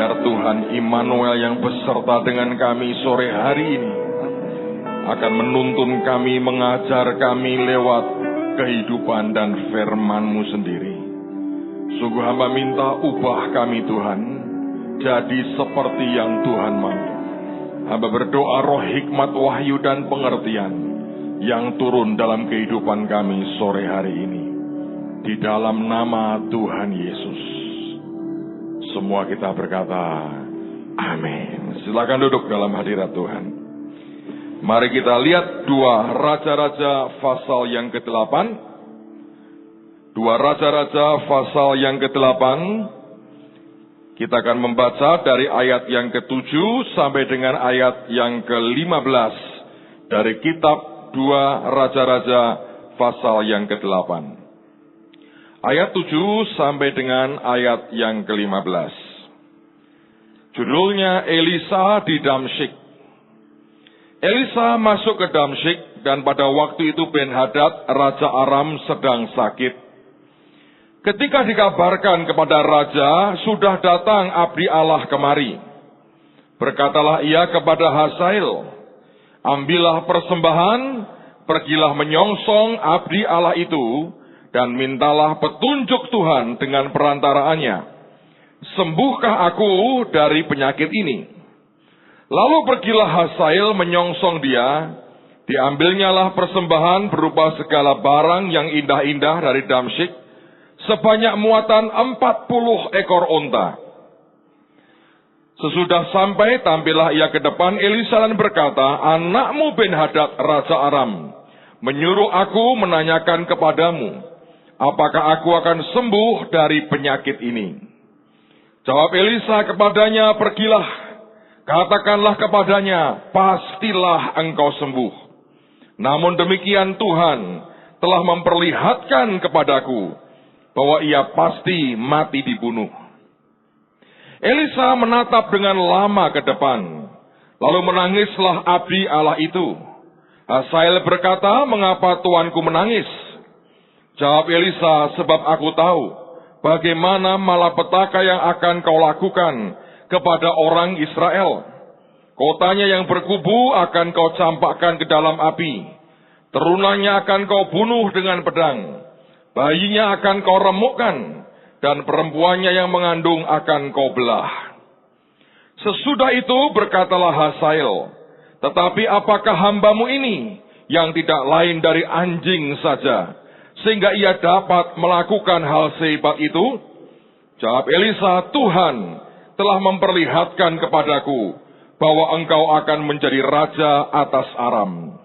biar Tuhan Immanuel yang beserta dengan kami sore hari ini akan menuntun kami, mengajar kami lewat kehidupan dan firman-Mu sendiri. Sungguh hamba minta ubah kami Tuhan, jadi seperti yang Tuhan mau. Hamba berdoa roh hikmat, wahyu dan pengertian yang turun dalam kehidupan kami sore hari ini. Di dalam nama Tuhan Yesus. Semua kita berkata, amin. Silakan duduk dalam hadirat Tuhan. Mari kita lihat 2 Raja-Raja pasal yang ke-8. 2 Raja-Raja pasal yang ke-8. Kita akan membaca dari ayat yang ke-7 sampai dengan ayat yang ke-15 dari kitab 2 Raja-Raja pasal yang ke-8. Ayat 7 sampai dengan ayat yang ke-15. Judulnya Elisa di Damsyik. Elisa masuk ke Damsyik dan pada waktu itu Ben-Hadad Raja Aram sedang sakit. Ketika dikabarkan kepada raja, sudah datang abdi Allah kemari. Berkatalah ia kepada Hazael, ambillah persembahan, pergilah menyongsong abdi Allah itu, dan mintalah petunjuk Tuhan dengan perantaraannya. Sembuhkah aku dari penyakit ini? Lalu pergilah Hazael menyongsong dia, diambilnyalah persembahan berupa segala barang yang indah-indah dari Damsyik, sebanyak muatan 40 ekor onta. Sesudah sampai, tampillah ia ke depan Elisa dan berkata, anakmu Ben-Hadad Raja Aram menyuruh aku menanyakan kepadamu, apakah aku akan sembuh dari penyakit ini? Jawab Elisa kepadanya, pergilah, katakanlah kepadanya, pastilah engkau sembuh. Namun demikian Tuhan telah memperlihatkan kepadaku bahwa ia pasti mati dibunuh. Elisa menatap dengan lama ke depan, lalu menangislah abdi Allah itu. Hazael berkata, mengapa tuanku menangis? Jawab Elisa, sebab aku tahu bagaimana malapetaka yang akan kau lakukan kepada orang Israel. Kotanya yang berkubu akan kau campakkan ke dalam api. Terunanya akan kau bunuh dengan pedang. Bayinya akan kau remukkan, dan perempuannya yang mengandung akan kau belah. Sesudah itu berkatalah Hazael, tetapi apakah hambamu ini yang tidak lain dari anjing saja, sehingga ia dapat melakukan hal sehebat itu? Jawab Elisa, Tuhan telah memperlihatkan kepadaku bahwa engkau akan menjadi raja atas Aram.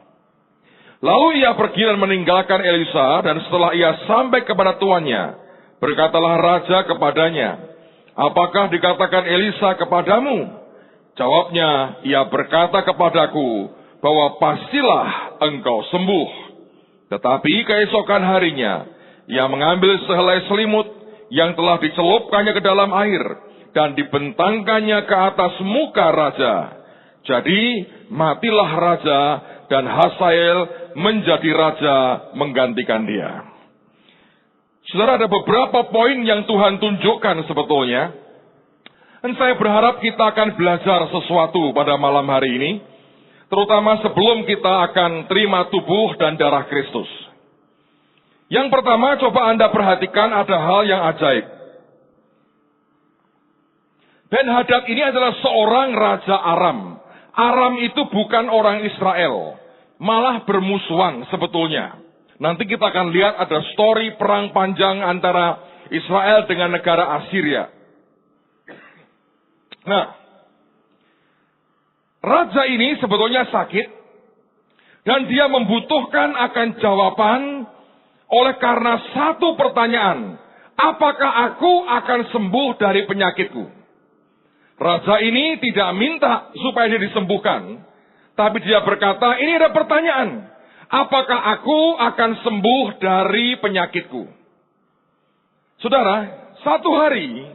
Lalu ia pergi dan meninggalkan Elisa, dan setelah ia sampai kepada tuannya, berkatalah raja kepadanya, apakah dikatakan Elisa kepadamu? Jawabnya, ia berkata kepadaku bahwa pastilah engkau sembuh. Tetapi keesokan harinya, ia mengambil sehelai selimut yang telah dicelupkannya ke dalam air, dan dibentangkannya ke atas muka raja. Jadi matilah raja, dan Hazael menjadi raja menggantikan dia. Saudara, ada beberapa poin yang Tuhan tunjukkan sebetulnya. Dan saya berharap kita akan belajar sesuatu pada malam hari ini. Terutama sebelum kita akan terima tubuh dan darah Kristus. Yang pertama, coba Anda perhatikan ada hal yang ajaib. Ben-Hadad ini adalah seorang raja Aram. Aram itu bukan orang Israel, malah bermusuhan sebetulnya. Nanti kita akan lihat ada story perang panjang antara Israel dengan negara Assyria. Nah, raja ini sebetulnya sakit, dan dia membutuhkan akan jawaban oleh karena satu pertanyaan, apakah aku akan sembuh dari penyakitku? Raja ini tidak minta supaya dia disembuhkan, tapi dia berkata, ini ada pertanyaan, apakah aku akan sembuh dari penyakitku? Saudara, satu hari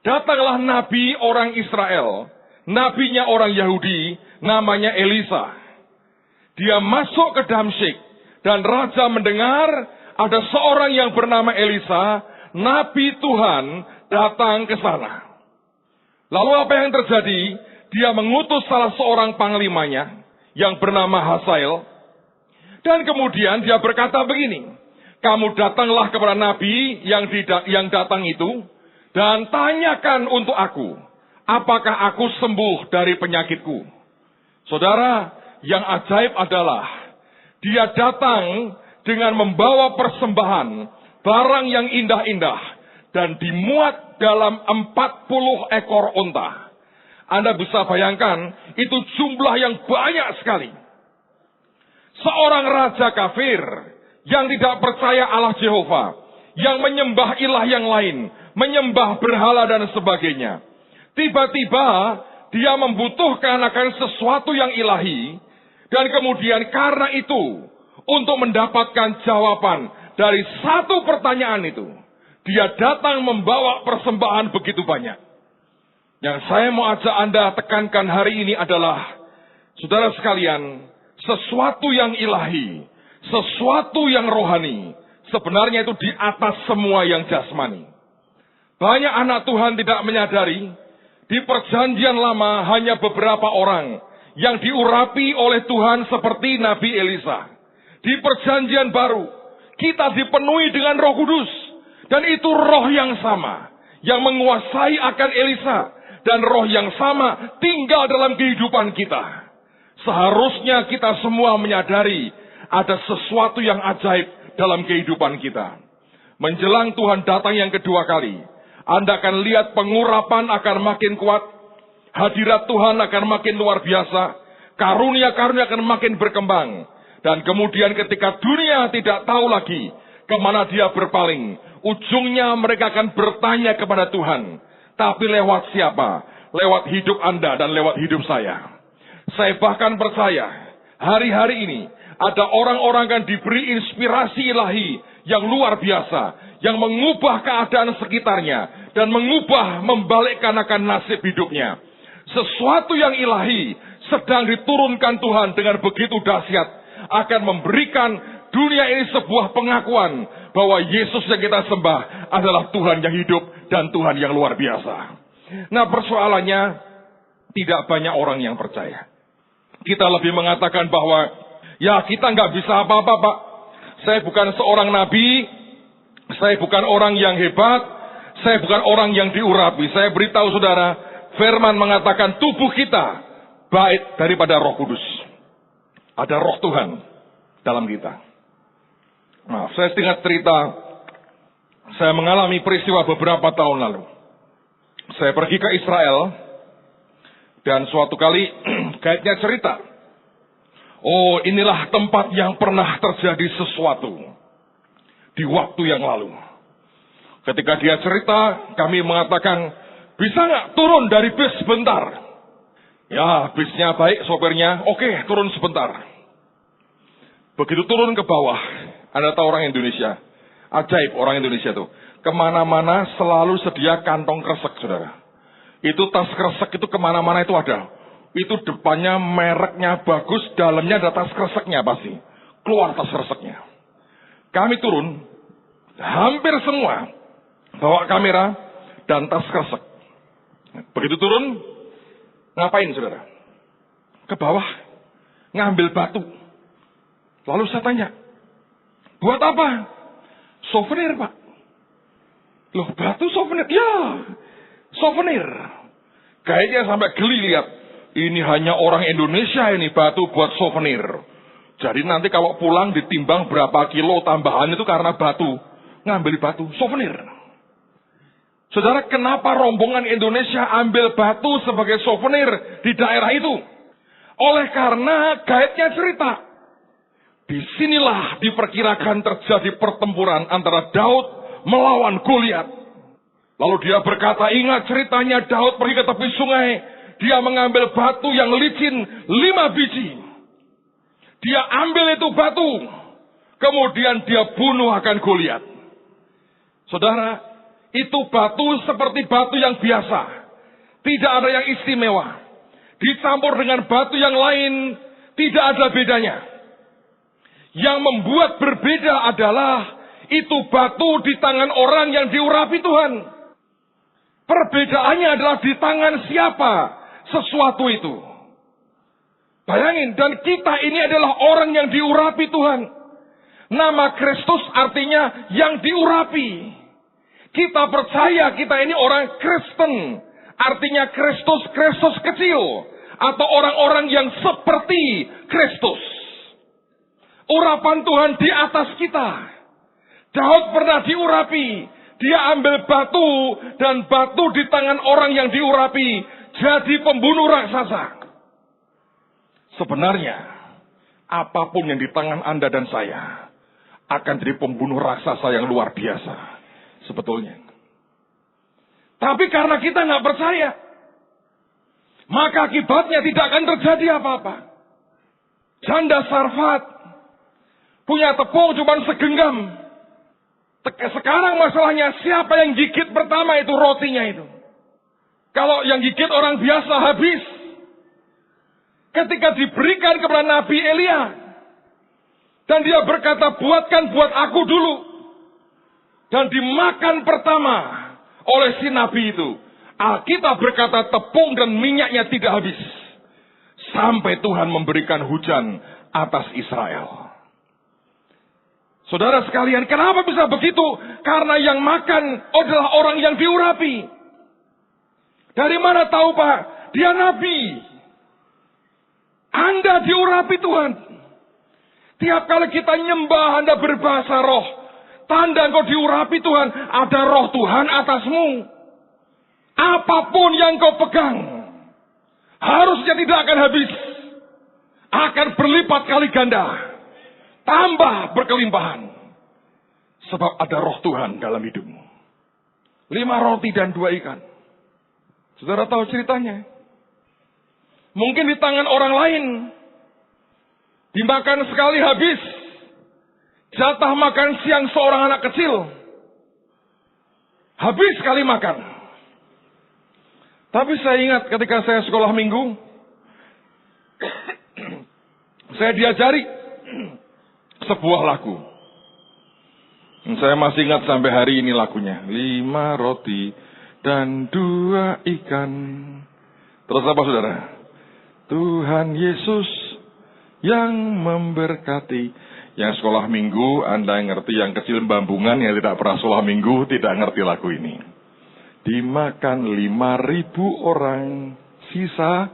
datanglah nabi orang Israel, nabinya orang Yahudi, namanya Elisa. Dia masuk ke Damsyik, dan raja mendengar ada seorang yang bernama Elisa, nabi Tuhan, datang ke sana. Lalu apa yang terjadi? Dia mengutus salah seorang panglimanya yang bernama Hazael. Dan kemudian dia berkata begini, kamu datanglah kepada nabi yang datang itu dan tanyakan untuk aku, apakah aku sembuh dari penyakitku. Saudara, yang ajaib adalah dia datang dengan membawa persembahan, barang yang indah-indah, dan dimuat dalam 40 ekor unta. Anda bisa bayangkan, itu jumlah yang banyak sekali. Seorang raja kafir yang tidak percaya Allah Jehovah, yang menyembah ilah yang lain, menyembah berhala dan sebagainya. Tiba-tiba dia membutuhkan akan sesuatu yang ilahi, dan kemudian karena itu, untuk mendapatkan jawaban dari satu pertanyaan itu, dia datang membawa persembahan begitu banyak. Yang saya mau ajak Anda tekankan hari ini adalah, saudara sekalian, sesuatu yang ilahi, sesuatu yang rohani, sebenarnya itu di atas semua yang jasmani. Banyak anak Tuhan tidak menyadari, di perjanjian lama hanya beberapa orang yang diurapi oleh Tuhan seperti Nabi Elisa. Di perjanjian baru, kita dipenuhi dengan Roh Kudus. Dan itu roh yang sama, yang menguasai akan Elisa. Dan roh yang sama tinggal dalam kehidupan kita. Seharusnya kita semua menyadari ada sesuatu yang ajaib dalam kehidupan kita. Menjelang Tuhan datang yang kedua kali, Anda akan lihat pengurapan akan makin kuat. Hadirat Tuhan akan makin luar biasa. Karunia-karunia akan makin berkembang. Dan kemudian ketika dunia tidak tahu lagi kemana dia berpaling, ujungnya mereka akan bertanya kepada Tuhan. Tapi lewat siapa? Lewat hidup Anda dan lewat hidup saya. Saya bahkan percaya, hari-hari ini ada orang-orang yang diberi inspirasi ilahi yang luar biasa, yang mengubah keadaan sekitarnya, dan membalikkan akan nasib hidupnya. Sesuatu yang ilahi sedang diturunkan Tuhan dengan begitu dahsyat, akan memberikan dunia ini sebuah pengakuan bahwa Yesus yang kita sembah adalah Tuhan yang hidup dan Tuhan yang luar biasa. Nah, persoalannya tidak banyak orang yang percaya. Kita lebih mengatakan bahwa ya kita nggak bisa apa-apa, Pak. Saya bukan seorang nabi, saya bukan orang yang hebat, saya bukan orang yang diurapi. Saya beritahu saudara, firman mengatakan tubuh kita baik daripada Roh Kudus. Ada Roh Tuhan dalam kita. Nah, saya ingat cerita, saya mengalami peristiwa beberapa tahun lalu. Saya pergi ke Israel, dan suatu kali guide-nya cerita, oh inilah tempat yang pernah terjadi sesuatu di waktu yang lalu. Ketika dia cerita, kami mengatakan, bisa nggak turun dari bis sebentar? Ya, bisnya baik, sopirnya, oke, turun sebentar. Begitu turun ke bawah, Anda tahu orang Indonesia, ajaib orang Indonesia tuh. Kemana-mana selalu sedia kantong kresek, saudara. Itu tas kresek itu kemana-mana itu ada. Itu depannya mereknya bagus, dalamnya ada tas kreseknya pasti. Keluar tas kreseknya. Kami turun, hampir semua bawa kamera dan tas kresek. Begitu turun, ngapain saudara? Ke bawah, ngambil batu. Lalu saya tanya, buat apa? Souvenir, Pak. Loh, batu souvenir? Ya, souvenir. Kayaknya sampai geli lihat. Ini hanya orang Indonesia ini batu buat souvenir. Jadi nanti kalau pulang ditimbang berapa kilo tambahan itu karena batu. Ngambil batu, souvenir. Saudara, kenapa rombongan Indonesia ambil batu sebagai souvenir di daerah itu? Oleh karena guide-nya cerita. Disinilah diperkirakan terjadi pertempuran antara Daud melawan Goliat. Lalu dia berkata, ingat ceritanya Daud pergi ke tepi sungai. Dia mengambil batu yang licin 5 biji. Dia ambil itu batu. Kemudian dia bunuh akan Goliat. Saudara, itu batu seperti batu yang biasa. Tidak ada yang istimewa. Dicampur dengan batu yang lain, tidak ada bedanya. Yang membuat berbeda adalah itu batu di tangan orang yang diurapi Tuhan. Perbedaannya adalah di tangan siapa sesuatu itu. Bayangin, dan kita ini adalah orang yang diurapi Tuhan. Nama Kristus artinya yang diurapi. Kita percaya kita ini orang Kristen. Artinya Kristus kecil. Atau orang-orang yang seperti Kristus. Urapan Tuhan di atas kita. Daud pernah diurapi. Dia ambil batu. Dan batu di tangan orang yang diurapi. Jadi pembunuh raksasa. Sebenarnya, apapun yang di tangan Anda dan saya akan jadi pembunuh raksasa yang luar biasa. Sebetulnya. Tapi karena kita nggak percaya, maka akibatnya tidak akan terjadi apa-apa. Janda Sarfat punya tepung cuma segenggam. Sekarang masalahnya siapa yang gigit pertama itu rotinya itu. Kalau yang gigit orang biasa habis. Ketika diberikan kepada Nabi Elia. Dan dia berkata, buatkan buat aku dulu. Dan dimakan pertama oleh si Nabi itu. Alkitab berkata tepung dan minyaknya tidak habis. Sampai Tuhan memberikan hujan atas Israel. Saudara sekalian, kenapa bisa begitu? Karena yang makan adalah orang yang diurapi. Dari mana tahu Pak? Dia Nabi. Anda diurapi Tuhan. Tiap kali kita nyembah Anda berbahasa roh. Tanda engkau diurapi Tuhan. Ada roh Tuhan atasmu. Apapun yang kau pegang. Harusnya tidak akan habis. Akan berlipat kali ganda. Tambah berkelimpahan. Sebab ada roh Tuhan dalam hidupmu. 5 roti dan 2 ikan. Saudara tahu ceritanya? Mungkin di tangan orang lain. Dimakan sekali habis. Jatah makan siang seorang anak kecil. Habis sekali makan. Tapi saya ingat ketika saya sekolah minggu. Saya diajari sebuah lagu. Saya masih ingat sampai hari ini lagunya. 5 roti dan 2 ikan. Terus apa saudara? Tuhan Yesus yang memberkati. Yang sekolah minggu, Anda yang ngerti, yang kecil bambungan, yang tidak pernah sekolah minggu, tidak ngerti lagu ini. Dimakan 5.000 orang, sisa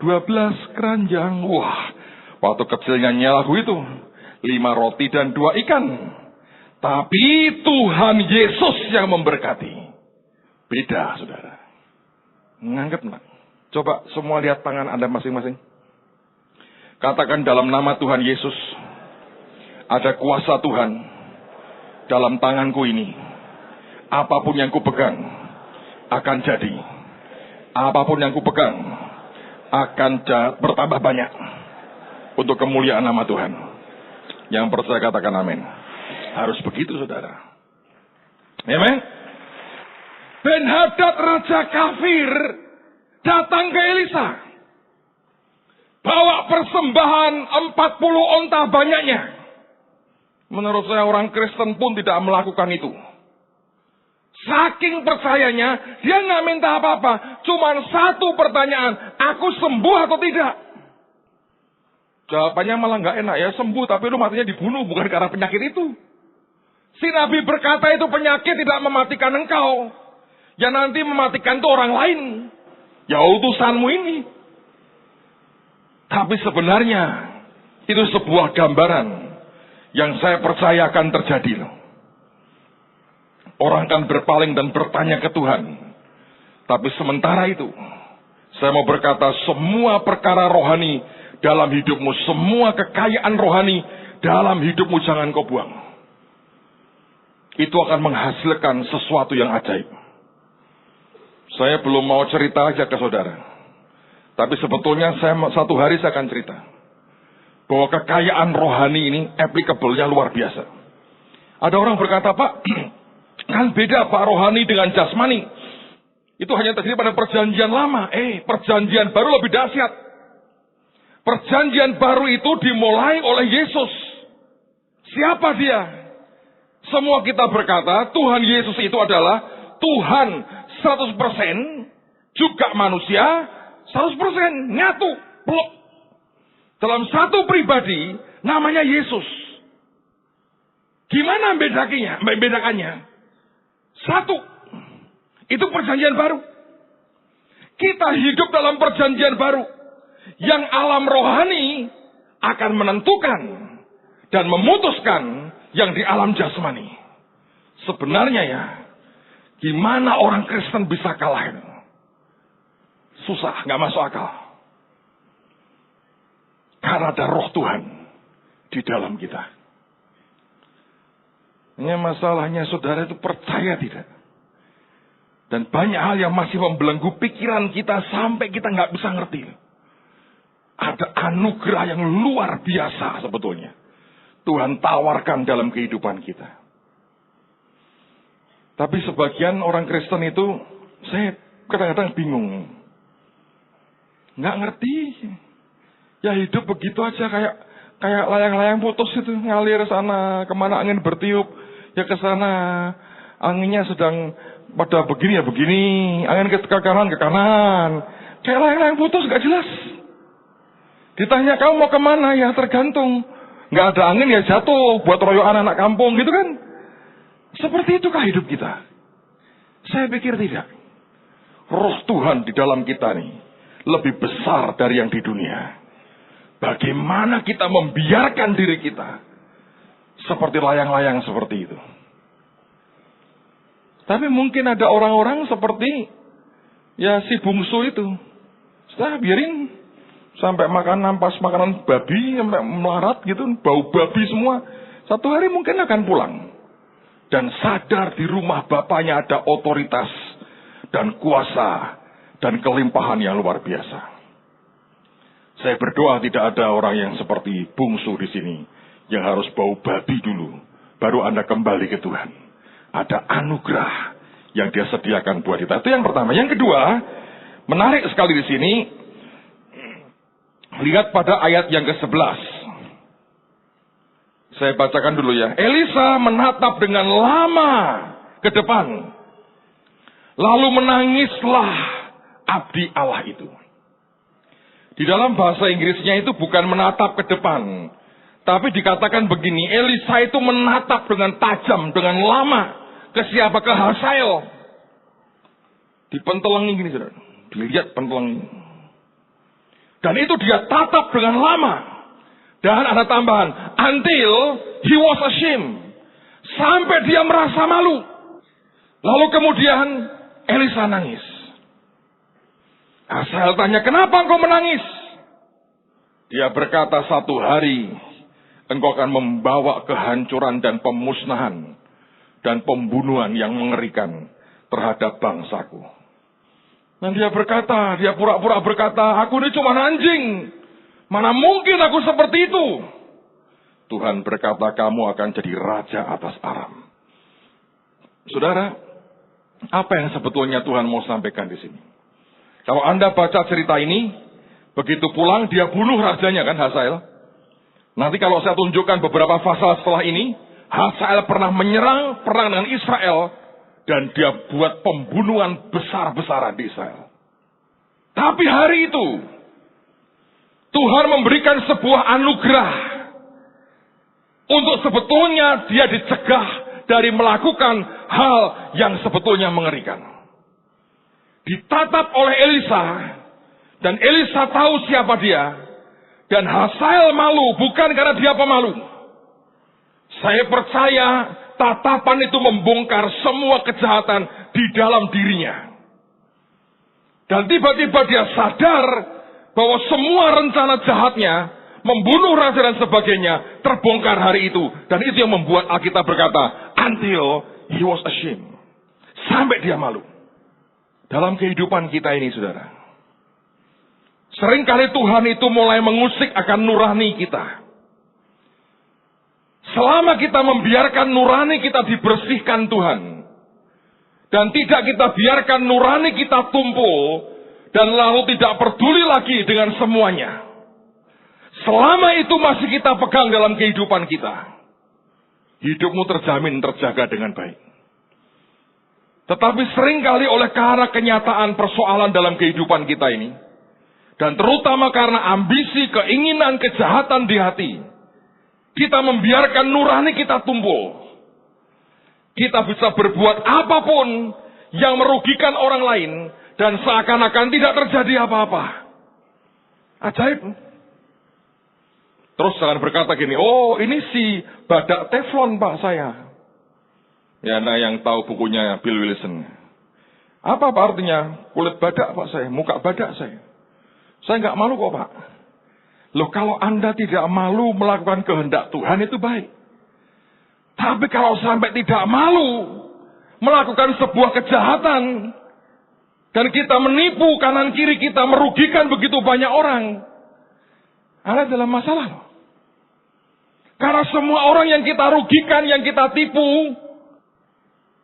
12 keranjang. Wah, waktu kecil nyanyi lagu itu. 5 roti dan 2 ikan. Tapi Tuhan Yesus yang memberkati. Beda, saudara. Menganggap enggak? Coba semua lihat tangan Anda masing-masing. Katakan dalam nama Tuhan Yesus. Ada kuasa Tuhan dalam tanganku ini. Apapun yang kupegang akan jadi. Apapun yang kupegang akan bertambah banyak. Untuk kemuliaan nama Tuhan. Yang percaya katakan amin. Harus begitu saudara. Amin. Ben-Hadad raja kafir datang ke Elisa. Bawa persembahan 40 onta banyaknya. Menurut saya orang Kristen pun tidak melakukan itu. Saking percayanya, dia nggak minta apa-apa. Cuman satu pertanyaan, aku sembuh atau tidak? Jawabannya malah nggak enak ya, sembuh tapi lu matinya dibunuh, bukan karena penyakit itu. Si Nabi berkata itu penyakit tidak mematikan engkau. Yang nanti mematikan itu orang lain. Ya utusanmu ini. Tapi sebenarnya itu sebuah gambaran yang saya percaya akan terjadi. Orang akan berpaling dan bertanya ke Tuhan. Tapi sementara itu, saya mau berkata semua perkara rohani dalam hidupmu, semua kekayaan rohani dalam hidupmu jangan kau buang. Itu akan menghasilkan sesuatu yang ajaib. Saya belum mau cerita aja ke saudara. Tapi sebetulnya satu hari saya akan cerita. Bahwa kekayaan rohani ini applicable-nya luar biasa. Ada orang berkata, Pak, kan beda Pak rohani dengan jasmani. Itu hanya terjadi pada perjanjian lama. Perjanjian baru lebih dahsyat. Perjanjian baru itu dimulai oleh Yesus. Siapa dia? Semua kita berkata, Tuhan Yesus itu adalah Tuhan 100%, juga manusia 100%, nyatu, peluk. Dalam satu pribadi, namanya Yesus. Gimana membedakannya? Satu, itu perjanjian baru. Kita hidup dalam perjanjian baru. Yang alam rohani akan menentukan dan memutuskan yang di alam jasmani. Sebenarnya ya, gimana orang Kristen bisa kalah itu? Susah, nggak masuk akal. Karena ada roh Tuhan di dalam kita. Ini masalahnya saudara itu percaya tidak? Dan banyak hal yang masih membelenggu pikiran kita sampai kita nggak bisa ngerti. Ada anugerah yang luar biasa sebetulnya. Tuhan tawarkan dalam kehidupan kita. Tapi sebagian orang Kristen itu, saya kadang-kadang bingung. Nggak ngerti. Ya hidup begitu aja kayak layang-layang putus itu. Ngalir sana, kemana angin bertiup. Ya ke sana. Anginnya sedang pada begini ya begini. Angin ke kanan, ke kanan. Kayak layang-layang putus, nggak jelas. Ditanya kamu mau kemana? Ya tergantung. Nggak ada angin ya jatuh. Buat royokan anak kampung gitu kan. Seperti itukah hidup kita? Saya pikir tidak. Roh Tuhan di dalam kita nih. Lebih besar dari yang di dunia. Bagaimana kita membiarkan diri kita. Seperti layang-layang seperti itu. Tapi mungkin ada orang-orang seperti. Ya si bungsu itu. Sudah biarin. Sampai makan nampas makanan babi, sampai melarat gitu, bau babi semua. Satu hari mungkin akan pulang. Dan sadar di rumah bapaknya ada otoritas dan kuasa dan kelimpahan yang luar biasa. Saya berdoa tidak ada orang yang seperti bungsu di sini. Yang harus bau babi dulu. Baru Anda kembali ke Tuhan. Ada anugerah yang Dia sediakan buat kita. Itu yang pertama. Yang kedua, menarik sekali di sini. Lihat pada ayat yang ke-11. Saya bacakan dulu ya. Elisa menatap dengan lama ke depan. Lalu menangislah abdi Allah itu. Di dalam bahasa Inggrisnya itu bukan menatap ke depan. Tapi dikatakan begini. Elisa itu menatap dengan tajam, dengan lama. Ke siapa? Ke Hazael. Dipentelengi gini. Dilihat pentelengi. Dan itu dia tatap dengan lama. Dan ada tambahan. Until he was ashamed. Sampai dia merasa malu. Lalu kemudian Elisa nangis. Hazael tanya, kenapa engkau menangis? Dia berkata, satu hari engkau akan membawa kehancuran dan pemusnahan. Dan pembunuhan yang mengerikan terhadap bangsaku. Dan dia berkata, dia pura-pura berkata, aku ini cuma anjing. Mana mungkin aku seperti itu. Tuhan berkata, kamu akan jadi raja atas Aram. Saudara, apa yang sebetulnya Tuhan mau sampaikan di sini? Kalau Anda baca cerita ini, begitu pulang dia bunuh rajanya kan, Hazael. Nanti kalau saya tunjukkan beberapa pasal setelah ini, Hazael pernah menyerang perang dengan Israel. Dan dia buat pembunuhan besar-besaran di Israel. Tapi hari itu, Tuhan memberikan sebuah anugerah. Untuk sebetulnya dia dicegah dari melakukan hal yang sebetulnya mengerikan. Ditatap oleh Elisa. Dan Elisa tahu siapa dia. Dan Hazael malu bukan karena dia pemalu. Saya percaya tatapan itu membongkar semua kejahatan di dalam dirinya. Dan tiba-tiba dia sadar bahwa semua rencana jahatnya, membunuh raja dan sebagainya, terbongkar hari itu. Dan itu yang membuat Alkitab berkata, until he was ashamed. Sampai dia malu. Dalam kehidupan kita ini, saudara. Seringkali Tuhan itu mulai mengusik akan nurani kita. Selama kita membiarkan nurani kita dibersihkan Tuhan. Dan tidak kita biarkan nurani kita tumpul. Dan lalu tidak peduli lagi dengan semuanya. Selama itu masih kita pegang dalam kehidupan kita. Hidupmu terjamin terjaga dengan baik. Tetapi seringkali oleh karena kenyataan persoalan dalam kehidupan kita ini, dan terutama karena ambisi, keinginan, kejahatan di hati, kita membiarkan nurani kita tumpul. Kita bisa berbuat apapun yang merugikan orang lain, dan seakan-akan tidak terjadi apa-apa. Ajaib. Terus jangan berkata gini, oh ini si badak teflon pak saya. Ya, nah yang tahu bukunya Bill Wilson. Apa artinya kulit badak pak saya, muka badak saya? Saya nggak malu kok pak. Loh kalau Anda tidak malu melakukan kehendak Tuhan itu baik. Tapi kalau sampai tidak malu melakukan sebuah kejahatan dan kita menipu kanan kiri kita, merugikan begitu banyak orang, Anda dalam masalah loh. Karena semua orang yang kita rugikan, yang kita tipu,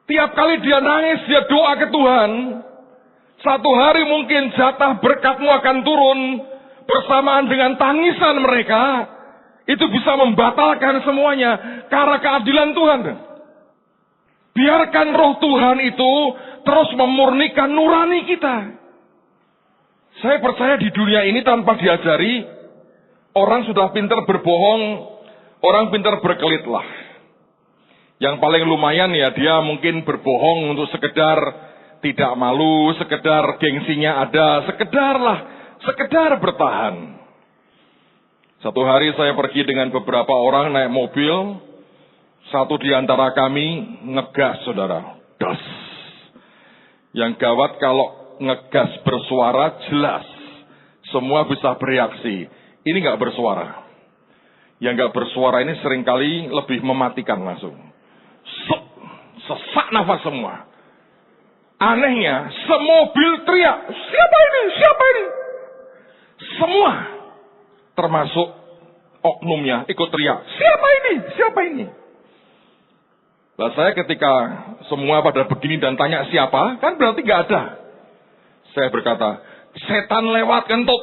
tiap kali dia nangis, dia doa ke Tuhan, satu hari mungkin jatah berkatmu akan turun bersamaan dengan tangisan mereka. Itu bisa membatalkan semuanya karena keadilan Tuhan. Biarkan roh Tuhan itu terus memurnikan nurani kita. Saya percaya di dunia ini tanpa diajari, orang sudah pintar berbohong, orang pintar berkelit lah. Yang paling lumayan ya dia mungkin berbohong untuk sekedar tidak malu, sekedar gengsinya ada, sekedar bertahan. Satu hari saya pergi dengan beberapa orang naik mobil, satu di antara kami ngegas saudara, das. Yang gawat kalau ngegas bersuara jelas, semua bisa bereaksi. Ini nggak bersuara. Yang nggak bersuara ini seringkali lebih mematikan langsung. Sesak nafas semua. Anehnya, semobil teriak, siapa ini? Siapa ini? Semua, termasuk oknumnya, ikut teriak, siapa ini? Siapa ini? Nah saya ketika semua pada begini dan tanya siapa, kan berarti nggak ada. Saya berkata, setan lewat kentut.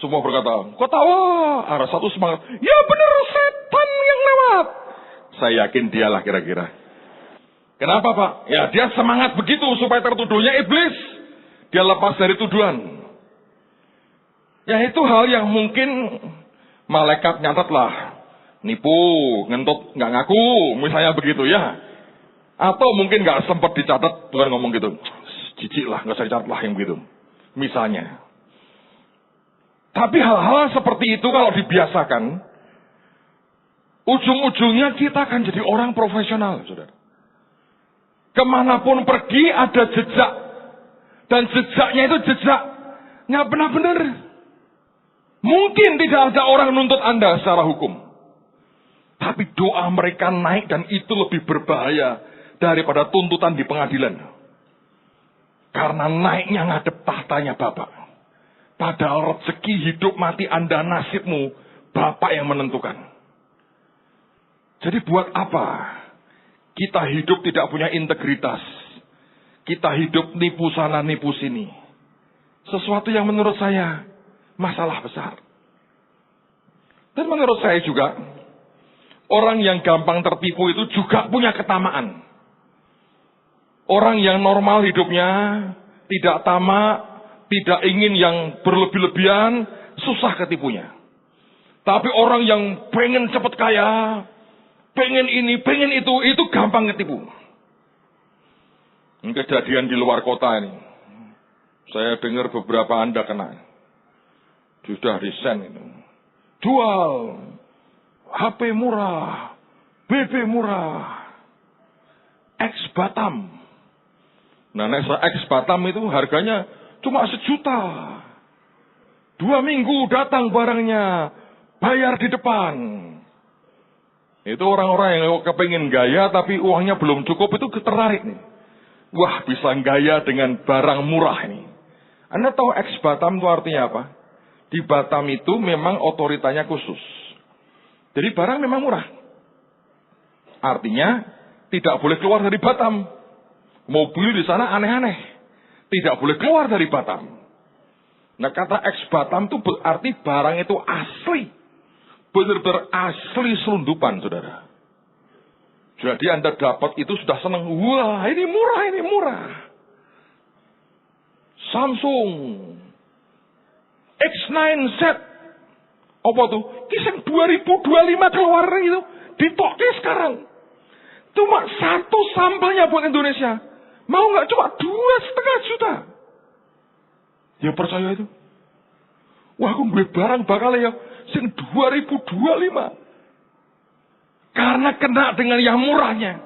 Semua berkata, kok tahu? Ada satu semangat, ya benar setan yang lewat. Saya yakin dialah kira-kira. Kenapa Pak? Ya dia semangat begitu supaya tertuduhnya iblis. Dia lepas dari tuduhan. Ya itu hal yang mungkin malaikat nyatetlah. Nipu, ngentut, nggak ngaku, misalnya begitu ya. Atau mungkin nggak sempat dicatat, Tuhan ngomong gitu. Jijik lah, nggak usah dicatat lah yang begitu. Misalnya. Tapi hal-hal seperti itu kalau dibiasakan, ujung-ujungnya kita akan jadi orang profesional, saudara. Kemanapun pergi ada jejak. Dan jejaknya itu jejak nggak benar-benar. Mungkin tidak ada orang nuntut Anda secara hukum. Tapi doa mereka naik dan itu lebih berbahaya daripada tuntutan di pengadilan. Karena naiknya ngadep tahtanya Bapak. Padahal rezeki hidup mati Anda, nasibmu, Bapak yang menentukan. Jadi buat apa kita hidup tidak punya integritas? Kita hidup nipu sana, nipu sini. Sesuatu yang menurut saya masalah besar. Dan menurut saya juga, orang yang gampang tertipu itu juga punya ketamaan. Orang yang normal hidupnya, tidak tamak, tidak ingin yang berlebih-lebihan, susah ketipunya. Tapi orang yang pengen cepat kaya, pengen ini, pengen itu gampang ketipu. Ini kejadian di luar kota ini. Saya dengar beberapa Anda kena. Sudah desain itu. Jual HP murah, BB murah, X Batam. Nah, X Batam itu harganya cuma 1 juta. 2 minggu datang barangnya, bayar di depan. Itu orang-orang yang kepengen gaya tapi uangnya belum cukup itu tertarik nih. Wah, bisa gaya dengan barang murah ini. Anda tahu X Batam itu artinya apa? Di Batam itu memang otoritanya khusus. Jadi barang memang murah. Artinya tidak boleh keluar dari Batam. Mobil di sana aneh-aneh. Tidak boleh keluar dari Batam. Nah kata X Batam itu berarti barang itu asli. Benar-benar asli selundupan saudara. Jadi Anda dapat itu sudah senang. Wah, ini murah, ini murah. Samsung X9Z. Apa tuh? Kisah 2025 keluar itu. Ditoknya sekarang. Cuma 1 sampelnya buat Indonesia. Mau nggak cuma 2,5 juta. Ya percaya itu. Wah, aku beli barang bakal ya sing 2025. Karena kena dengan yang murahnya.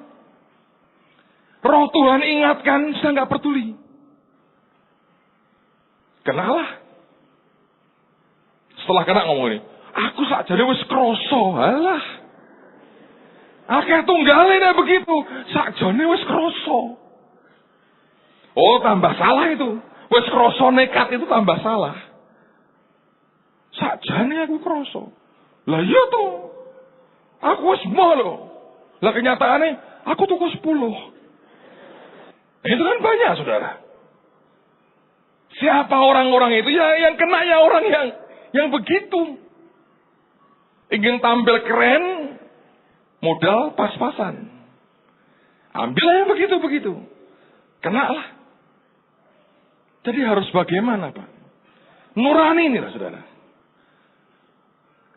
Roh Tuhan ingatkan, saya nggak peduli. Kenalah. Setelah kena ngomong ini, aku sakjane wis kroso, halah. Akeh tunggalnya begitu, sakjane wis kroso. Oh, tambah salah itu. Wis kroso nekat itu tambah salah. Sakjane aku kroso. Lah iya tuh. Aku wis mau loh. Lah kenyataannya aku tuku 10. Itu kan banyak, saudara. Siapa orang-orang itu? Ya yang kena ya orang yang begitu. Ingin tampil keren, modal pas-pasan. Ambillah yang begitu-begitu. Kenalah. Jadi harus bagaimana, Pak? Nurani ini lah, saudara.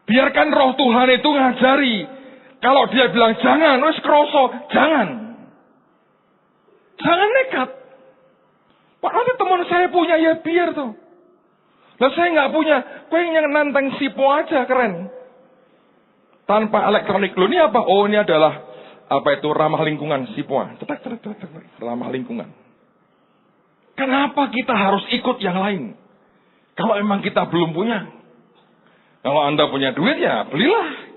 Biarkan roh Tuhan itu ngajari. Kalau dia bilang jangan, wis kroso, jangan. Jangan nekat. Pak, nanti teman saya punya, ya biar tuh. Lah saya nggak punya, kue yang nantang sipo aja, keren. Tanpa elektronik. Loh, ini apa? Oh, ini adalah apa itu ramah lingkungan sipo. Cetak, ramah lingkungan. Kenapa kita harus ikut yang lain? Kalau emang kita belum punya. Kalau Anda punya duit ya belilah.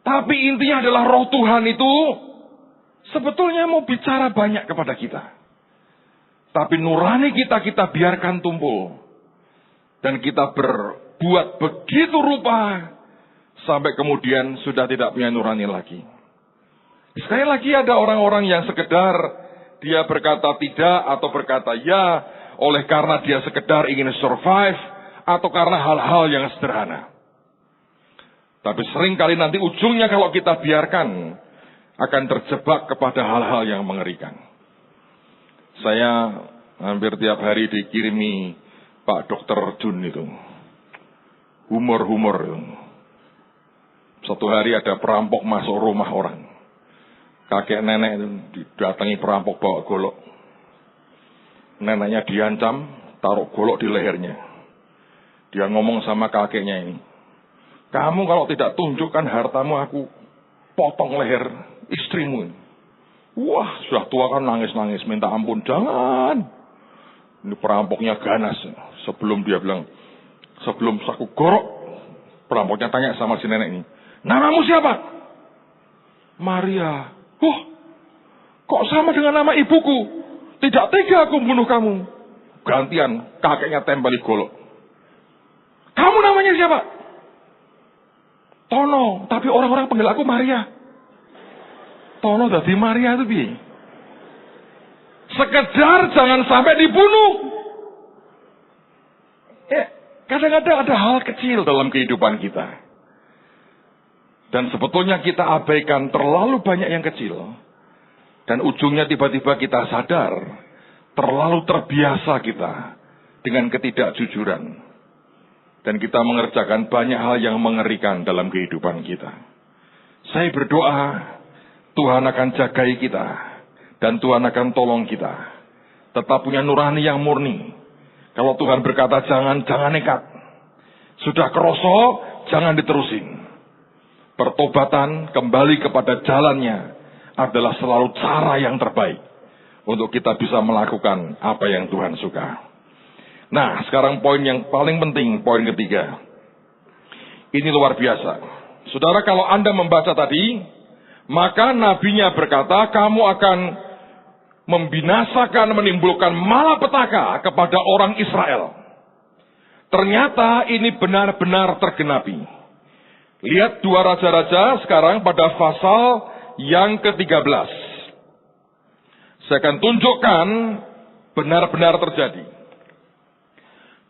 Tapi intinya adalah roh Tuhan itu sebetulnya mau bicara banyak kepada kita. Tapi nurani kita biarkan tumpul. Dan kita berbuat begitu rupa sampai kemudian sudah tidak punya nurani lagi. Sekali lagi ada orang-orang yang sekedar dia berkata tidak atau berkata ya oleh karena dia sekedar ingin survive atau karena hal-hal yang sederhana. Tapi seringkali nanti ujungnya kalau kita biarkan akan terjebak kepada hal-hal yang mengerikan. Saya hampir tiap hari dikirimi Pak Dr. Jun itu. Humor. Satu hari ada perampok masuk rumah orang. Kakek nenek itu didatangi perampok bawa golok. Neneknya diancam, taruh golok di lehernya. Dia ngomong sama kakeknya ini. Kamu kalau tidak tunjukkan hartamu, aku potong leher istrimu. Wah, sudah tua kan nangis-nangis, minta ampun. Jangan. Ini perampoknya ganas. Sebelum dia bilang, sebelum aku gorok, perampoknya tanya sama si nenek ini. Namamu siapa? Maria. Kok sama dengan nama ibuku? Tidak tega aku membunuh kamu. Gantian, kakeknya tempeli golok. Kamu namanya siapa? Tono, tapi orang-orang panggil aku Maria. Tono dari Maria itu bi. Sekedar jangan sampai dibunuh. Kadang-kadang ada hal kecil dalam kehidupan kita. Dan sebetulnya kita abaikan terlalu banyak yang kecil. Dan ujungnya tiba-tiba kita sadar. Terlalu terbiasa kita dengan ketidakjujuran. Dan kita mengerjakan banyak hal yang mengerikan dalam kehidupan kita. Saya berdoa, Tuhan akan jagai kita. Dan Tuhan akan tolong kita. Tetap punya nurani yang murni. Kalau Tuhan berkata jangan nekat. Sudah kroso, jangan diterusin. Pertobatan kembali kepada jalannya adalah selalu cara yang terbaik. Untuk kita bisa melakukan apa yang Tuhan suka. Nah, sekarang poin yang paling penting, poin ketiga. Ini luar biasa. Saudara, kalau Anda membaca tadi, maka nabinya berkata, kamu akan membinasakan, menimbulkan malapetaka kepada orang Israel. Ternyata ini benar-benar tergenapi. Lihat 2 Raja-Raja sekarang pada pasal yang ke-13. Saya akan tunjukkan benar-benar terjadi.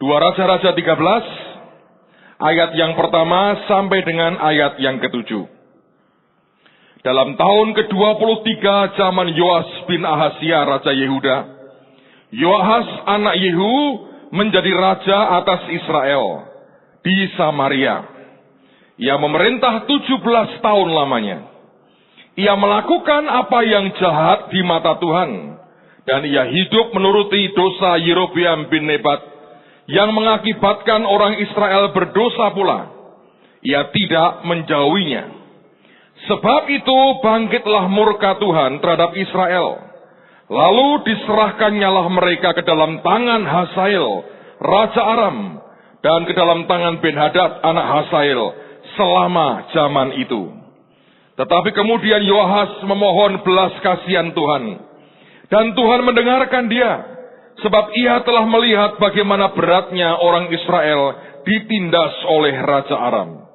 2 Raja-Raja 13, ayat yang pertama sampai dengan ayat yang ke-7. Dalam tahun ke-23 zaman Yoas bin Ahazia, Raja Yehuda, Yoahas anak Yehu menjadi raja atas Israel di Samaria. Ia memerintah 17 tahun lamanya. Ia melakukan apa yang jahat di mata Tuhan, dan ia hidup menuruti dosa Yerobeam bin Nebat, yang mengakibatkan orang Israel berdosa pula. Ia tidak menjauhinya. Sebab itu bangkitlah murka Tuhan terhadap Israel. Lalu diserahkannyalah mereka ke dalam tangan Hazael, Raja Aram, dan ke dalam tangan Ben-Hadad, anak Hazael, selama zaman itu. Tetapi kemudian Yoahas memohon belas kasihan Tuhan, dan Tuhan mendengarkan dia, sebab ia telah melihat bagaimana beratnya orang Israel ditindas oleh Raja Aram.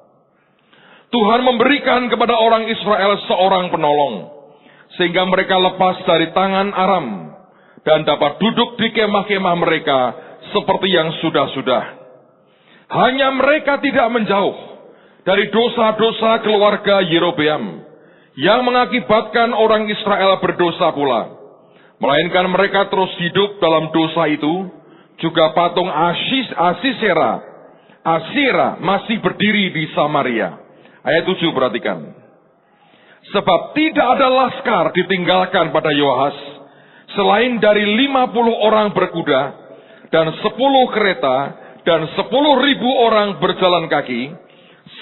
Tuhan memberikan kepada orang Israel seorang penolong, sehingga mereka lepas dari tangan Aram, dan dapat duduk di kemah-kemah mereka seperti yang sudah-sudah. Hanya mereka tidak menjauh dari dosa-dosa keluarga Yerobeam, yang mengakibatkan orang Israel berdosa pula. Melainkan mereka terus hidup dalam dosa itu. Juga patung Asera masih berdiri di Samaria. Ayat 7 perhatikan. Sebab tidak ada laskar ditinggalkan pada Yoahas, selain dari 50 orang berkuda, dan 10 kereta, dan 10.000 orang berjalan kaki.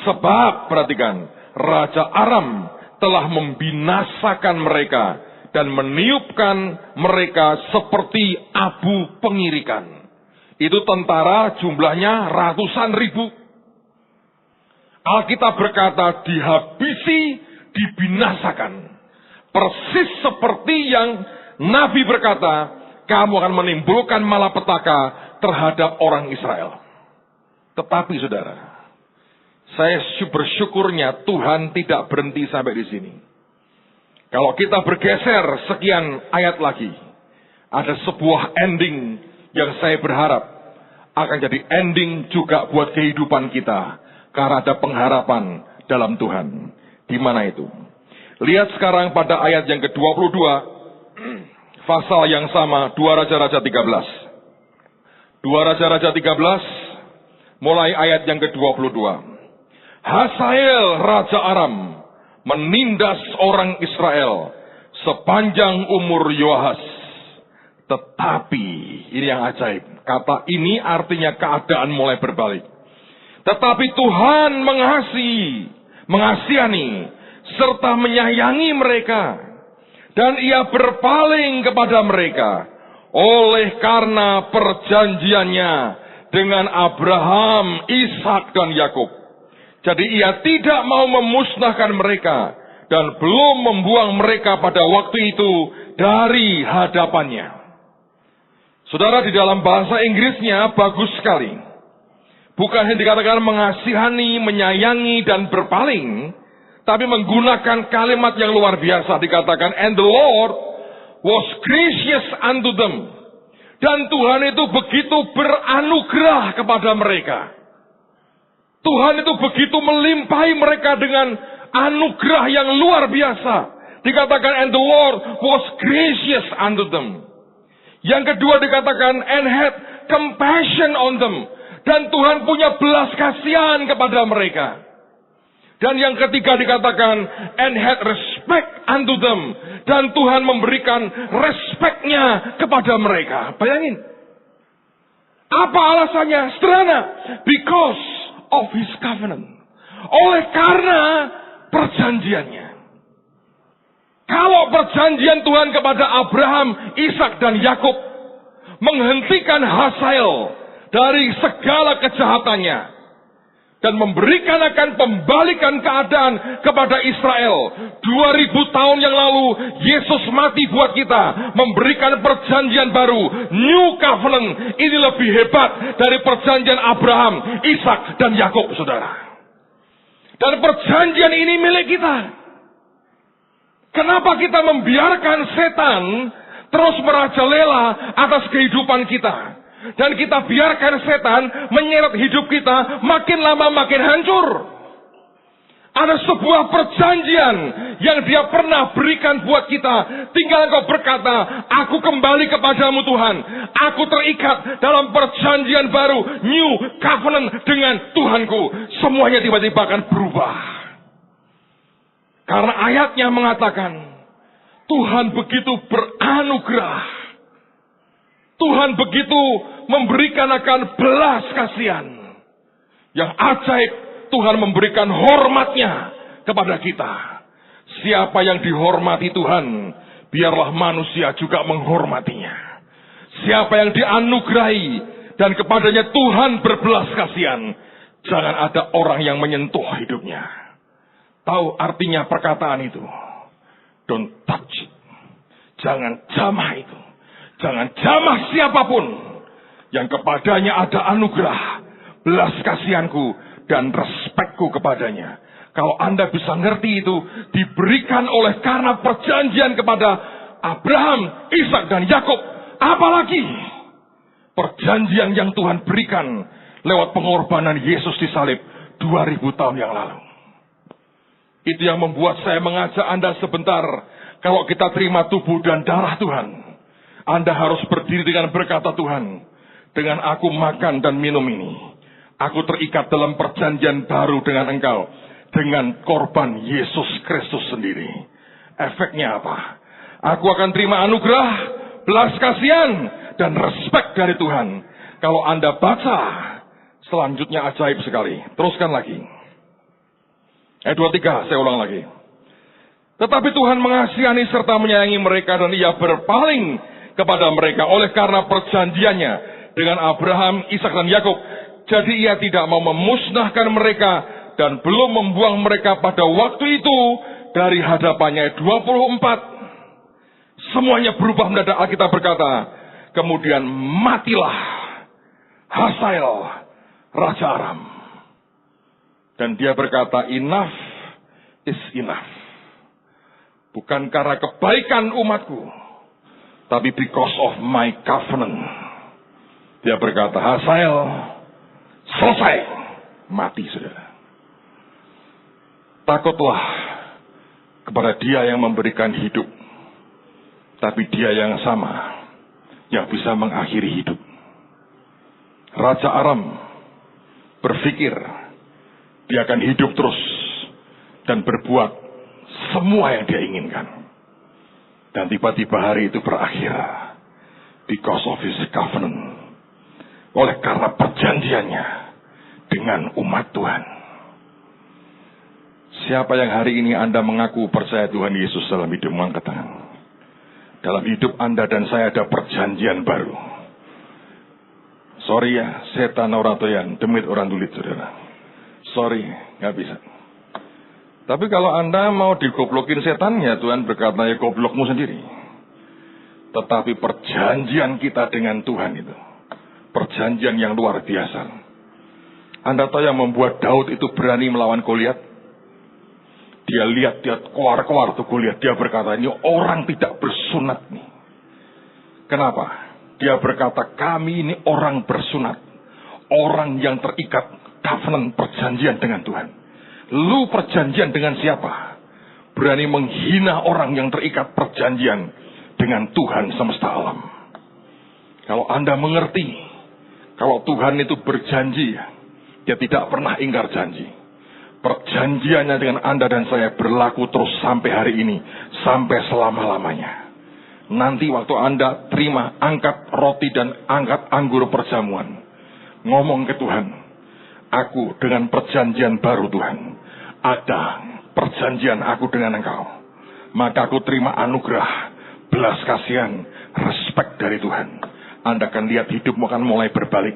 Sebab, perhatikan, Raja Aram telah membinasakan mereka, dan meniupkan mereka seperti abu pengirikan. Itu tentara jumlahnya ratusan ribu. Alkitab berkata dihabisi, dibinasakan. Persis seperti yang Nabi berkata, kamu akan menimbulkan malapetaka terhadap orang Israel. Tetapi saudara, saya bersyukurnya Tuhan tidak berhenti sampai di sini. Kalau kita bergeser sekian ayat lagi, ada sebuah ending yang saya berharap akan jadi ending juga buat kehidupan kita. Karena ada pengharapan dalam Tuhan. Di mana itu? Lihat sekarang pada ayat yang ke-22, pasal yang sama, 2 Raja-Raja 13. 2 Raja-Raja 13, mulai ayat yang ke-22. Hazael, Raja Aram, menindas orang Israel sepanjang umur Yoahas. Tetapi, ini yang ajaib, kata ini artinya keadaan mulai berbalik. Tetapi Tuhan mengasihani, serta menyayangi mereka. Dan ia berpaling kepada mereka, oleh karena perjanjiannya dengan Abraham, Ishak, dan Yakub. Jadi ia tidak mau memusnahkan mereka, dan belum membuang mereka pada waktu itu dari hadapannya. Saudara, di dalam bahasa Inggrisnya bagus sekali. Bukan yang dikatakan mengasihani, menyayangi, dan berpaling, tapi menggunakan kalimat yang luar biasa. Dikatakan, and the Lord was gracious unto them. Dan Tuhan itu begitu beranugerah kepada mereka. Tuhan itu begitu melimpahi mereka dengan anugerah yang luar biasa. Dikatakan, and the Lord was gracious unto them. Yang kedua dikatakan, and had compassion on them. Dan Tuhan punya belas kasihan kepada mereka. Dan yang ketiga dikatakan, and had respect unto them. Dan Tuhan memberikan respeknya kepada mereka. Bayangin. Apa alasannya? Sederhana. Because of his covenant. Oleh karena perjanjiannya. Kalau perjanjian Tuhan kepada Abraham, Ishak, dan Yakub menghentikan Hazael dari segala kejahatannya dan memberikan akan pembalikan keadaan kepada Israel. 2000 tahun yang lalu Yesus mati buat kita, memberikan perjanjian baru, New Covenant. Ini lebih hebat dari perjanjian Abraham, Ishak, dan Yakub, saudara. Dan perjanjian ini milik kita. Kenapa kita membiarkan setan terus merajalela atas kehidupan kita? Dan kita biarkan setan menyeret hidup kita makin lama makin hancur. Ada sebuah perjanjian yang dia pernah berikan buat kita. Tinggal engkau berkata, aku kembali kepadamu Tuhan. Aku terikat dalam perjanjian baru, new covenant dengan Tuhanku. Semuanya tiba-tiba akan berubah. Karena ayatnya mengatakan, Tuhan begitu beranugerah. Tuhan begitu memberikan akan belas kasihan. Yang ajaib, Tuhan memberikan hormatnya kepada kita. Siapa yang dihormati Tuhan, biarlah manusia juga menghormatinya. Siapa yang dianugerahi dan kepadanya Tuhan berbelas kasihan, jangan ada orang yang menyentuh hidupnya. Tahu artinya perkataan itu? Don't touch it. Jangan jamah itu. Jangan jamah siapapun yang kepadanya ada anugerah, belas kasihanku, dan respekku kepadanya. Kalau Anda bisa ngerti itu, diberikan oleh karena perjanjian kepada Abraham, Ishak dan Yakub. Apalagi perjanjian yang Tuhan berikan lewat pengorbanan Yesus di salib 2000 tahun yang lalu. Itu yang membuat saya mengajak Anda sebentar. Kalau kita terima tubuh dan darah Tuhan, Anda harus berdiri dengan berkata, Tuhan, dengan aku makan dan minum ini, aku terikat dalam perjanjian baru dengan Engkau. Dengan korban Yesus Kristus sendiri. Efeknya apa? Aku akan terima anugerah, belas kasihan, dan respek dari Tuhan. Kalau Anda baca, selanjutnya ajaib sekali. Teruskan lagi. Ayat 23, saya ulang lagi. Tetapi Tuhan mengasihani serta menyayangi mereka, dan Ia berpaling kepada mereka oleh karena perjanjiannya dengan Abraham, Ishak dan Yakub. Jadi Ia tidak mau memusnahkan mereka dan belum membuang mereka pada waktu itu dari hadapannya. 24. Semuanya berubah mendadak. Alkitab berkata, kemudian matilah Hazael, Raja Aram. Dan dia berkata, enough is enough. Bukan karena kebaikan umatku, tapi because of my covenant. Dia berkata, Hazael selesai, mati saudara. Takutlah kepada Dia yang memberikan hidup, tapi Dia yang sama yang bisa mengakhiri hidup. Raja Aram berpikir dia akan hidup terus dan berbuat semua yang dia inginkan. Dan tiba-tiba hari itu berakhir because of his covenant. Oleh karena perjanjiannya dengan umat Tuhan. Siapa yang hari ini Anda mengaku percaya Tuhan Yesus dalam hidupmu, angkat tangan. Dalam hidup Anda dan saya ada perjanjian baru. Sorry ya, setan orang toyan, demit orang tulit saudara. Sorry, nggak bisa. Tapi kalau Anda mau digoblokin setan, ya Tuhan berkata, ya goblokmu sendiri. Tetapi perjanjian kita dengan Tuhan itu, perjanjian yang luar biasa. Anda tahu yang membuat Daud itu berani melawan Goliat? Dia lihat, dia keluar tuh Goliat. Dia berkata, ini orang tidak bersunat nih. Kenapa? Dia berkata, kami ini orang bersunat. Orang yang terikat covenant perjanjian dengan Tuhan. Lu perjanjian dengan siapa? Berani menghina orang yang terikat perjanjian dengan Tuhan semesta alam. Kalau Anda mengerti, kalau Tuhan itu berjanji, dia tidak pernah ingkar janji. Perjanjiannya dengan Anda dan saya berlaku terus sampai hari ini, sampai selama-lamanya. Nanti waktu Anda terima, angkat roti dan angkat anggur perjamuan, ngomong ke Tuhan, aku dengan perjanjian baru Tuhan, ada perjanjian aku dengan Engkau, maka aku terima anugerah, belas kasihan, respek dari Tuhan. Anda akan lihat hidupmu akan mulai berbalik.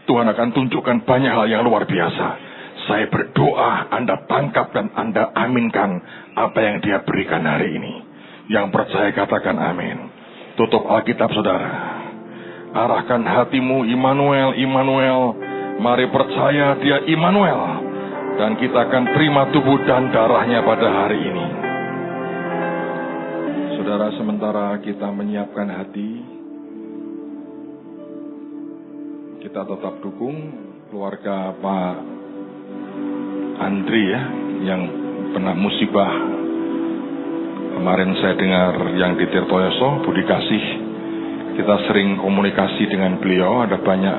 Tuhan akan tunjukkan banyak hal yang luar biasa. Saya berdoa Anda tangkap dan Anda aminkan apa yang Dia berikan hari ini. Yang percaya katakan amin. Tutup Alkitab saudara. Arahkan hatimu, Immanuel, Immanuel. Mari percaya Dia Immanuel. Dan kita akan terima tubuh dan darahnya pada hari ini. Saudara, sementara kita menyiapkan hati, kita tetap dukung keluarga Pak Andri ya, yang kena musibah. Kemarin saya dengar yang di Tirtoyoso, Budi Kasih, kita sering komunikasi dengan beliau. Ada banyak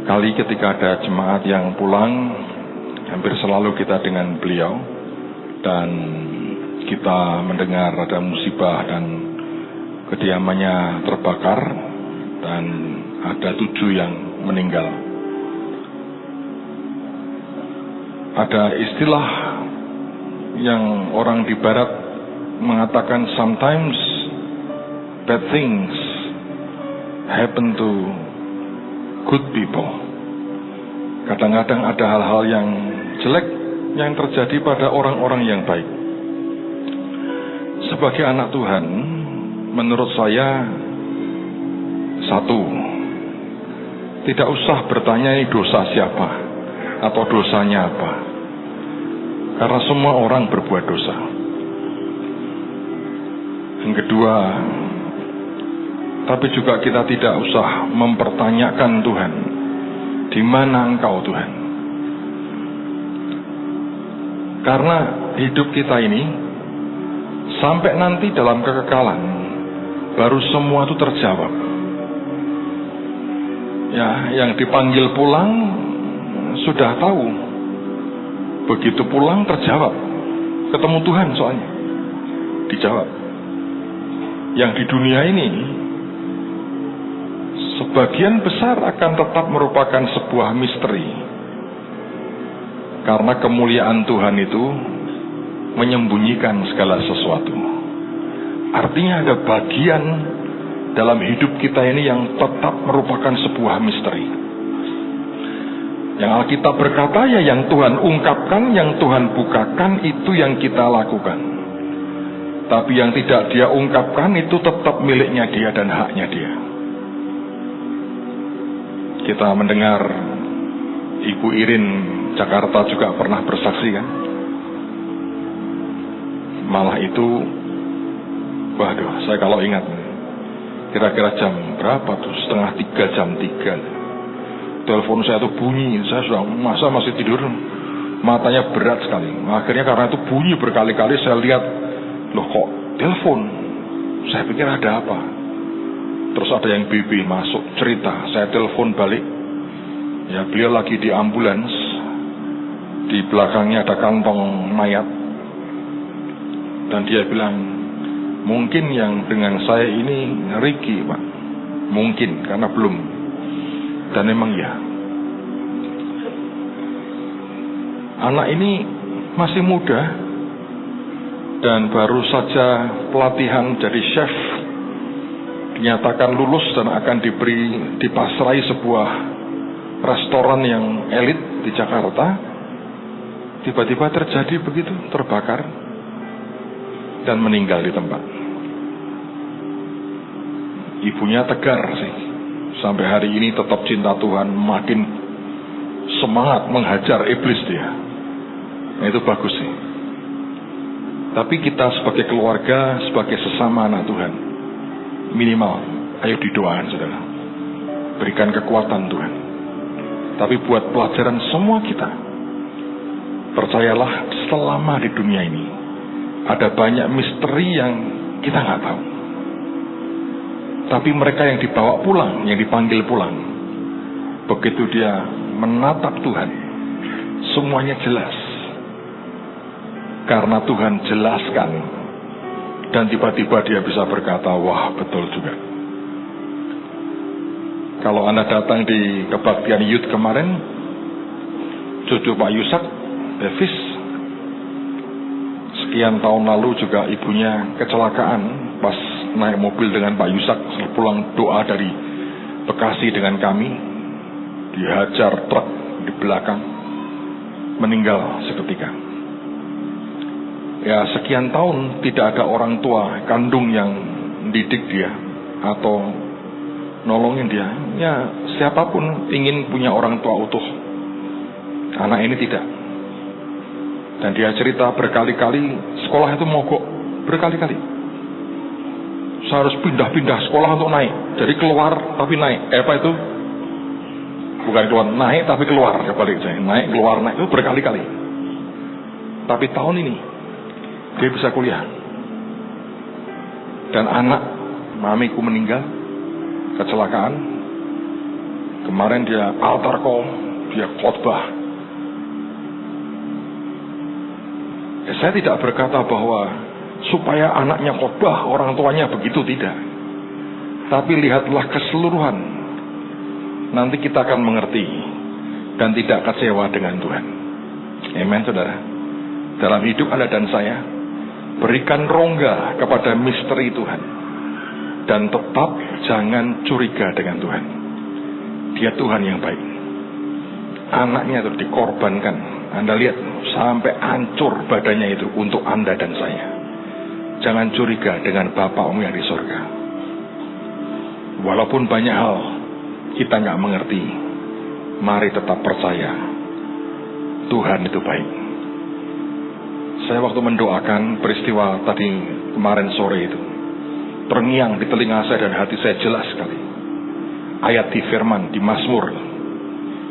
kali ketika ada jemaat yang pulang, hampir selalu kita dengan beliau. Dan kita mendengar ada musibah dan kediamannya terbakar dan ada 7 yang meninggal. Ada istilah yang orang di barat mengatakan sometimes bad things happen to good people. Kadang-kadang ada hal-hal yang jelek yang terjadi pada orang-orang yang baik. Sebagai anak Tuhan, menurut saya, satu, tidak usah bertanya dosa siapa atau dosanya apa, karena semua orang berbuat dosa. Yang kedua, tapi juga kita tidak usah mempertanyakan Tuhan, di mana Engkau Tuhan? Karena hidup kita ini sampai nanti dalam kekekalan baru semua itu terjawab. Ya, yang dipanggil pulang sudah tahu. Begitu pulang terjawab. Ketemu Tuhan soalnya. Dijawab. Yang di dunia ini sebagian besar akan tetap merupakan sebuah misteri. Karena kemuliaan Tuhan itu menyembunyikan segala sesuatu. Artinya ada bagian dalam hidup kita ini yang tetap merupakan sebuah misteri. Yang Alkitab berkata, ya yang Tuhan ungkapkan, yang Tuhan bukakan, itu yang kita lakukan. Tapi yang tidak Dia ungkapkan itu tetap miliknya Dia dan haknya Dia. Kita mendengar Ibu Irin Jakarta juga pernah bersaksi kan. Malah itu, waduh, saya kalau ingat, kira-kira jam berapa tuh, 2:30 jam 3. Telepon saya tuh bunyi, saya sudah masih tidur, matanya berat sekali. Akhirnya karena itu bunyi berkali-kali, saya lihat, loh kok telepon? Saya pikir ada apa. Terus ada yang BB masuk cerita, saya telepon balik. Ya, beliau lagi di ambulans, di belakangnya ada kantong mayat. Dan dia bilang, mungkin yang dengan saya ini Ricky, Pak. Mungkin, karena belum. Dan memang ya. Anak ini masih muda dan baru saja pelatihan dari chef, dinyatakan lulus dan akan dipasrai sebuah restoran yang elit di Jakarta. Tiba-tiba terjadi begitu, terbakar dan meninggal di tempat. Ibunya tegar sih, sampai hari ini tetap cinta Tuhan, makin semangat menghajar iblis dia. Nah, itu bagus sih. Tapi kita sebagai keluarga, sebagai sesama anak Tuhan, minimal ayo didoakan saudara, berikan kekuatan Tuhan. Tapi buat pelajaran semua kita, percayalah selama di dunia ini ada banyak misteri yang kita nggak tahu. Tapi mereka yang dibawa pulang, yang dipanggil pulang, begitu dia menatap Tuhan, semuanya jelas. Karena Tuhan jelaskan, dan tiba-tiba dia bisa berkata, wah betul juga. Kalau Anda datang di kebaktian youth kemarin, cucu Pak Yusak, Davis, sekian tahun lalu juga ibunya kecelakaan pas naik mobil dengan Pak Yusak pulang doa dari Bekasi dengan kami, dihajar truk di belakang, meninggal seketika. Ya, sekian tahun tidak ada orang tua kandung yang didik dia atau nolongin dia. Ya, siapapun ingin punya orang tua utuh. Anak ini tidak. Dan dia cerita berkali-kali sekolah itu mogok, berkali-kali. Saya harus pindah-pindah sekolah untuk naik. Jadi keluar tapi naik. Apa itu? Bukan keluar, naik tapi keluar. Kebalik saya. Naik, keluar, naik itu berkali-kali. Tapi tahun ini dia bisa kuliah. Dan anak mamiku meninggal kecelakaan. Kemarin dia altar call, dia khotbah. Saya tidak berkata bahwa supaya anaknya khotbah, orang tuanya begitu, tidak. Tapi lihatlah keseluruhan. Nanti kita akan mengerti dan tidak kecewa dengan Tuhan. Amen, saudara. Dalam hidup Anda dan saya, berikan rongga kepada misteri Tuhan. Dan tetap jangan curiga dengan Tuhan. Dia Tuhan yang baik. Anaknya itu dikorbankan. Anda lihat, sampai hancur badannya itu untuk Anda dan saya. Jangan curiga dengan Bapakmu yang di surga. Walaupun banyak hal kita nggak mengerti, mari tetap percaya Tuhan itu baik. Saya waktu mendoakan peristiwa tadi kemarin sore itu, terngiang di telinga saya dan hati saya jelas sekali. Ayat di firman, di Mazmur,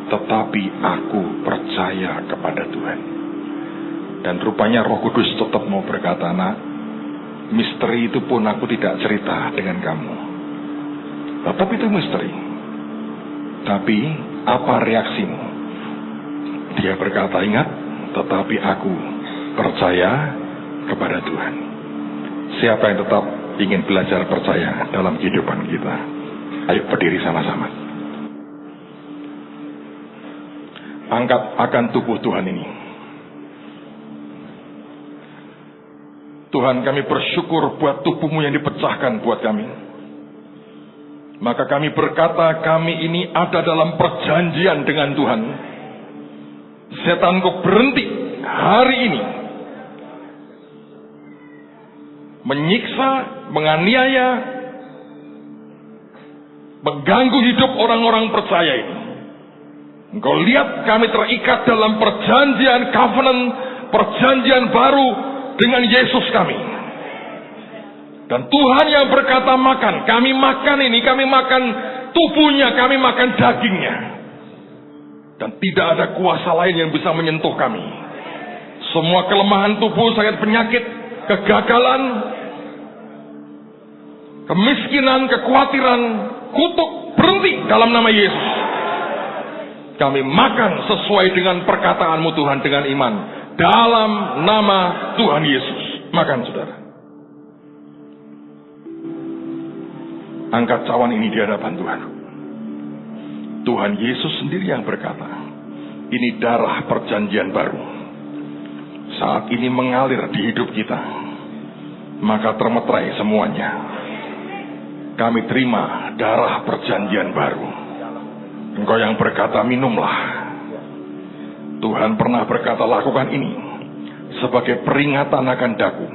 tetapi aku percaya kepada Tuhan. Dan rupanya Roh Kudus tetap mau berkata, nak, misteri itu pun aku tidak cerita dengan kamu. Tetap itu misteri. Tapi apa reaksimu? Dia berkata, ingat, tetapi aku percaya kepada Tuhan. Siapa yang tetap ingin belajar percaya dalam kehidupan kita? Ayo berdiri sama-sama. Angkat akan tubuh Tuhan ini. Tuhan, kami bersyukur buat tubuhmu yang dipecahkan buat kami. Maka kami berkata, kami ini ada dalam perjanjian dengan Tuhan. Setan, kau berhenti hari ini menyiksa, menganiaya, mengganggu hidup orang-orang percaya ini. Engkau lihat kami terikat dalam perjanjian covenant, perjanjian baru dengan Yesus kami. Dan Tuhan yang berkata makan, kami makan ini, kami makan tubuhnya, kami makan dagingnya. Dan tidak ada kuasa lain yang bisa menyentuh kami. Semua kelemahan tubuh, sakit penyakit, kegagalan, kemiskinan, kekhawatiran, kutuk, berhenti dalam nama Yesus. Kami makan sesuai dengan perkataanmu Tuhan, dengan iman. Dalam nama Tuhan Yesus. Makan, saudara. Angkat cawan ini di hadapan Tuhan. Tuhan Yesus sendiri yang berkata, ini darah perjanjian baru. Saat ini mengalir di hidup kita, maka termeterai semuanya. Kami terima darah perjanjian baru. Engkau yang berkata, minumlah. Tuhan pernah berkata, lakukan ini sebagai peringatan akan daku.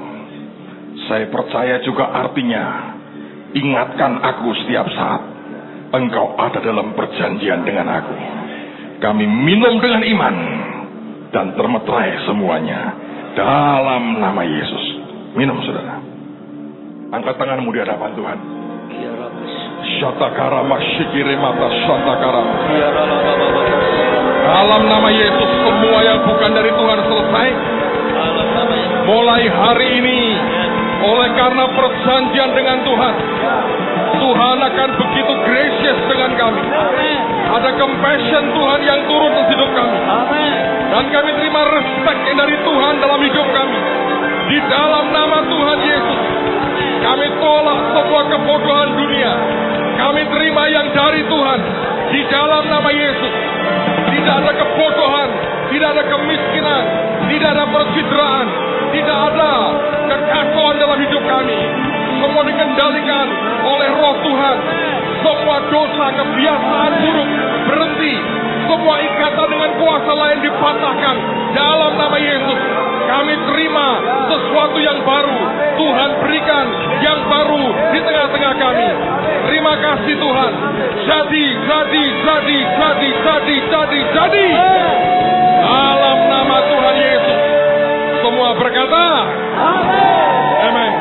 Saya percaya juga artinya, ingatkan aku setiap saat engkau ada dalam perjanjian dengan aku. Kami minum dengan iman dan termeterai semuanya dalam nama Yesus. Minum, saudara. Angkat tanganmu di hadapan Tuhan. Syatakara masyikiri mata syatakara. Dalam nama Yesus, semua yang bukan dari Tuhan selesai. Mulai hari ini, oleh karena perjanjian dengan Tuhan, Tuhan akan begitu gracious dengan kami. Ada compassion Tuhan yang turun ke hidup kami. Dan kami terima respect dari Tuhan dalam hidup kami. Di dalam nama Tuhan Yesus, kami tolak semua kebodohan dunia. Kami terima yang dari Tuhan. Di dalam nama Yesus, tidak ada kebodohan, tidak ada kemiskinan, tidak ada percideraan, tidak ada kekacauan dalam hidup kami. Semua dikendalikan oleh Roh Tuhan. Semua dosa, kebiasaan buruk berhenti. Semua ikatan dengan kuasa lain dipatahkan dalam nama Yesus. Kami terima sesuatu yang baru. Tuhan berikan yang baru di tengah-tengah kami. Terima kasih Tuhan. Jadi. Dalam nama Tuhan Yesus. Semua berkata, amin. Amin.